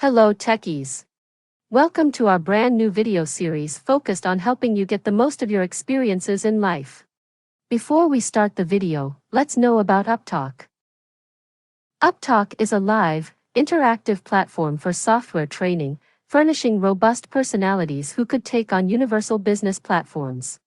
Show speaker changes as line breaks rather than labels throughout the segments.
Hello techies. Welcome to our brand new video series focused on helping you get the most of your experiences in life. Before we start the video, let's know about Upptalk. Upptalk is a live, interactive platform for software training, furnishing robust personalities who could take on universal business platforms.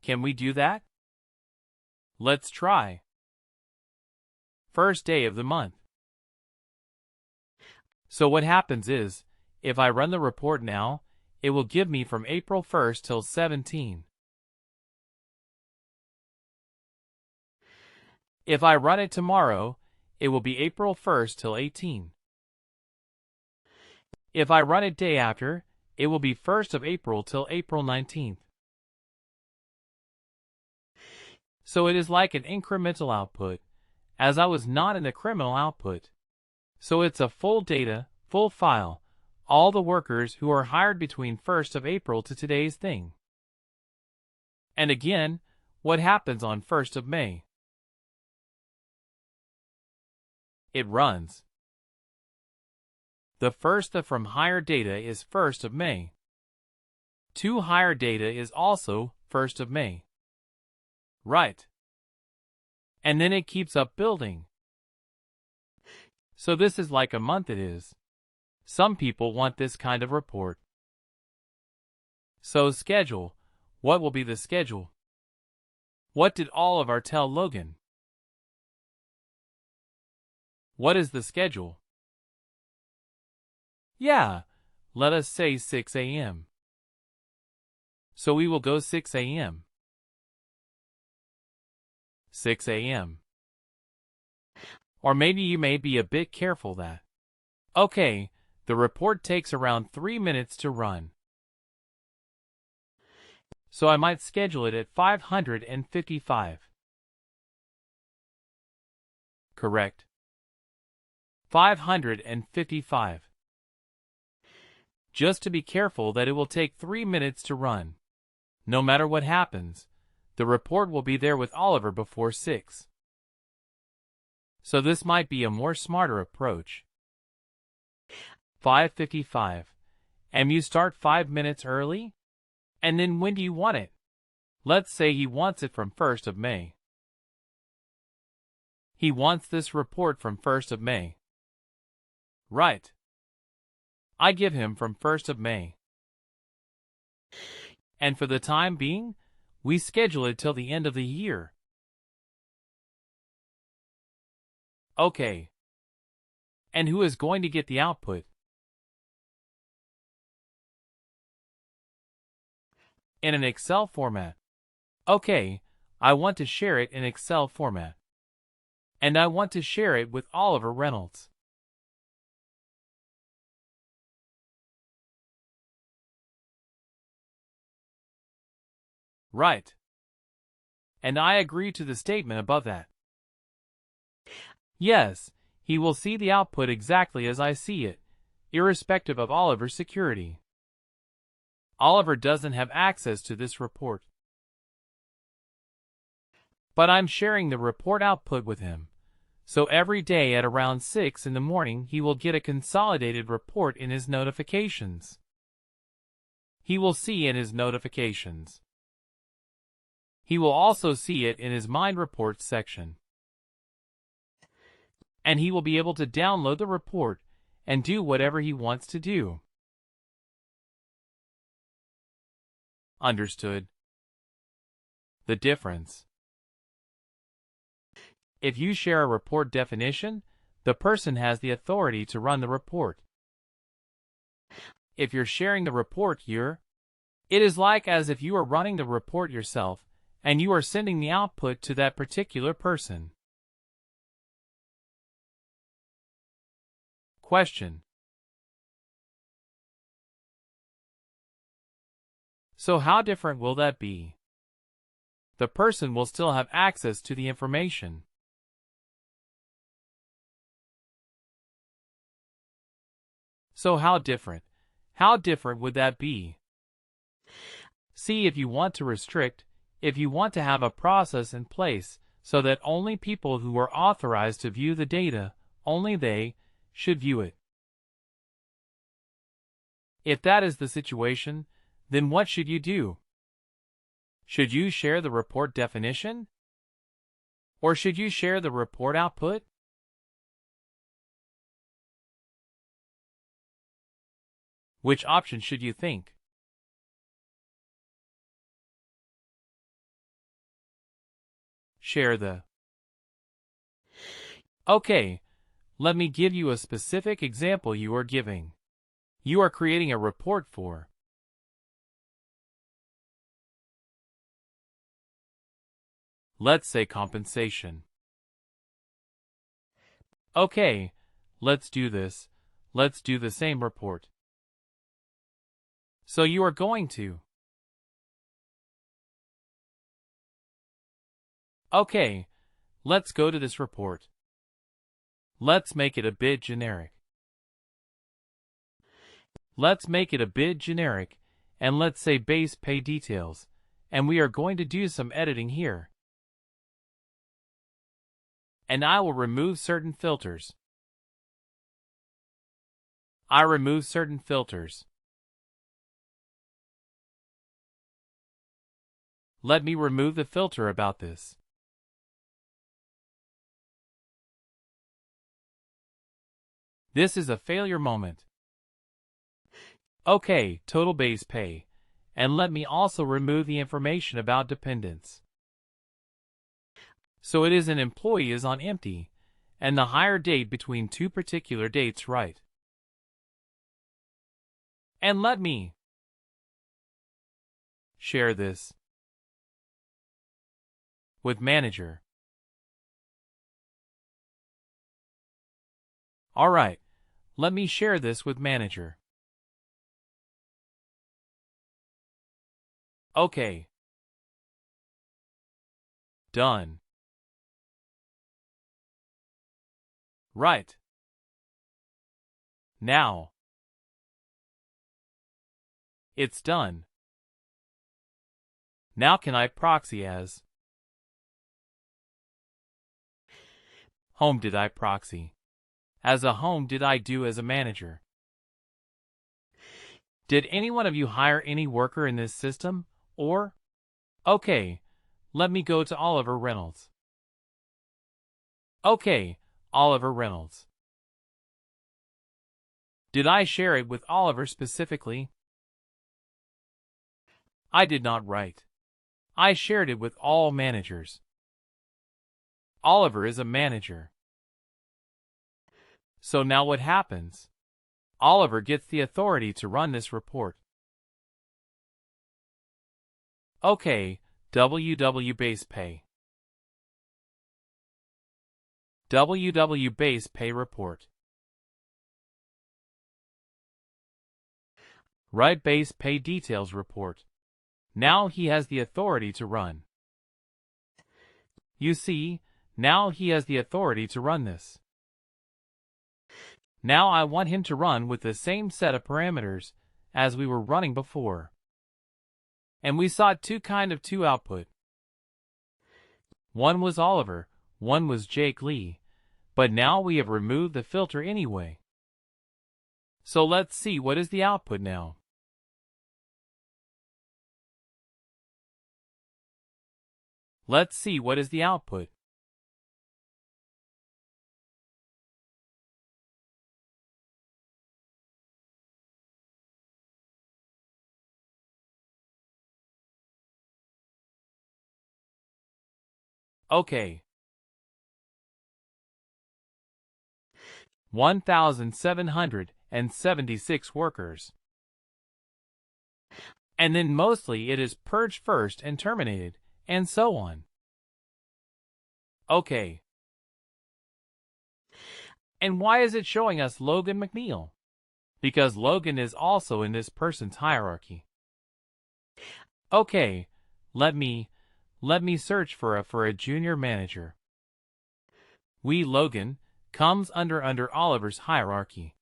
Can we do that? Let's try. First day of the month. So what happens is, if I run the report now, it will give me from April 1st till 17. If I run it tomorrow, it will be April 1st till 18. If I run it day after, it will be 1st of April till April 19th. So it is like an incremental output, as I was not in the criminal output. So it's a full data, full file, all the workers who are hired between 1st of April to today's thing. And again, what happens on 1st of May? It runs. The first from hire data is 1st of May. To hire data is also 1st of May. Right. And then it keeps up building. So this is like a month it is. Some people want this kind of report. So schedule. What will be the schedule? What did Oliver tell Logan? What is the schedule? Yeah, let us say 6 a.m. So we will go 6 a.m. 6 a.m. Or maybe you may be a bit careful that. Okay, the report takes around 3 minutes to run. So I might schedule it at 555. Correct. 555. Just to be careful that it will take 3 minutes to run. No matter what happens, the report will be there with Oliver before 6. So this might be a more smarter approach. 5:55. And you start 5 minutes early? And then when do you want it? Let's say he wants it from 1st of May. He wants this report from 1st of May. Right. I give him from 1st of May. And for the time being, we schedule it till the end of the year. Okay. And who is going to get the output? In an Excel format. Okay, I want to share it in Excel format. And I want to share it with Oliver Reynolds. Right. And I agree to the statement above that. Yes, he will see the output exactly as I see it, irrespective of Oliver's security. Oliver doesn't have access to this report. But I'm sharing the report output with him, so every day at around 6 in the morning he will get a consolidated report in his notifications. He will see in his notifications. He will also see it in his Mind Reports section. And he will be able to download the report and do whatever he wants to do. Understood. The difference. If you share a report definition, the person has the authority to run the report. If you're sharing the report here, it is like as if you are running the report yourself, and you are sending the output to that particular person. Question. So how different will that be? The person will still have access to the information. So how different? How different would that be? See, if you want to restrict, if you want to have a process in place so that only people who are authorized to view the data, only they, should view it. If that is the situation, then what should you do? Should you share the report definition? Or should you share the report output? Which option should you think? Share the. Okay, let me give you a specific example you are giving. You are creating a report for. Let's say compensation. Okay, let's do this. Let's do the same report. So you are going to. Okay, let's go to this report. Let's make it a bit generic. And let's say base pay details, and we are going to do some editing here. And I will remove certain filters. I remove certain filters. Let me remove the filter about this. This is a failure moment. Okay, total base pay. And let me also remove the information about dependents. So it is an employee is on empty, and the hire date between two particular dates right. And let me share this with manager. Alright, let me share this with manager. Okay. Done. Right. Now. It's done. Now can I proxy as home did I proxy? As a home did I do as a manager? Did any one of you hire any worker in this system? Or? Okay, let me go to Oliver Reynolds. Okay, Oliver Reynolds. Did I share it with Oliver specifically? I did not write. I shared it with all managers. Oliver is a manager. So now what happens? Oliver gets the authority to run this report. Okay, WW base pay. WW base pay report. Write base pay details report. Now he has the authority to run. You see, now he has the authority to run this. Now I want him to run with the same set of parameters as we were running before. And we saw two output. One was Oliver, one was Jake Lee, but now we have removed the filter anyway. So let's see what is the output now. Let's see what is the output. Okay. 1,776 workers. And then mostly it is purged first and terminated, and so on. Okay. And why is it showing us Logan McNeil? Because Logan is also in this person's hierarchy. Okay, let me search for a junior manager. Logan comes under Oliver's hierarchy.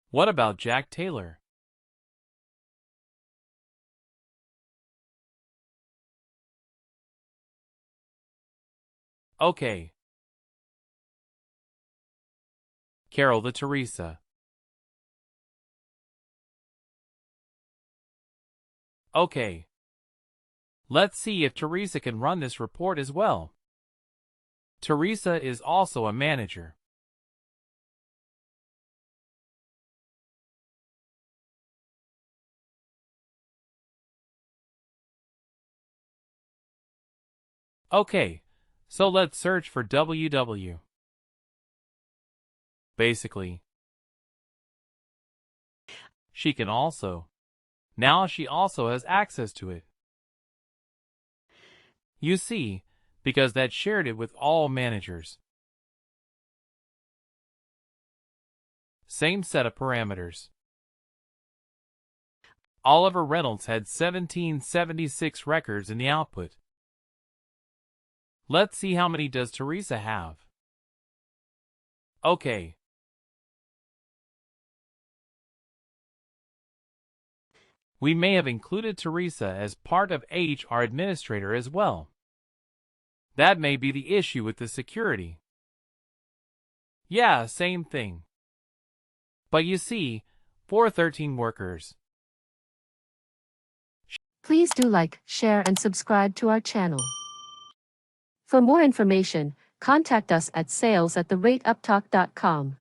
What about Jack Taylor? Okay. Carol to Teresa. Okay. Let's see if Teresa can run this report as well. Teresa is also a manager. Okay, so let's search for WW. Basically, she can also. Now she also has access to it. You see, because that shared it with all managers. Same set of parameters. Oliver Reynolds had 1776 records in the output. Let's see how many does Teresa have. Okay. We may have included Teresa as part of HR administrator as well. That may be the issue with the security. Yeah, same thing. But you see, 413 workers.
Please do like, share and subscribe to our channel. For more information, contact us at sales@uptalk.com.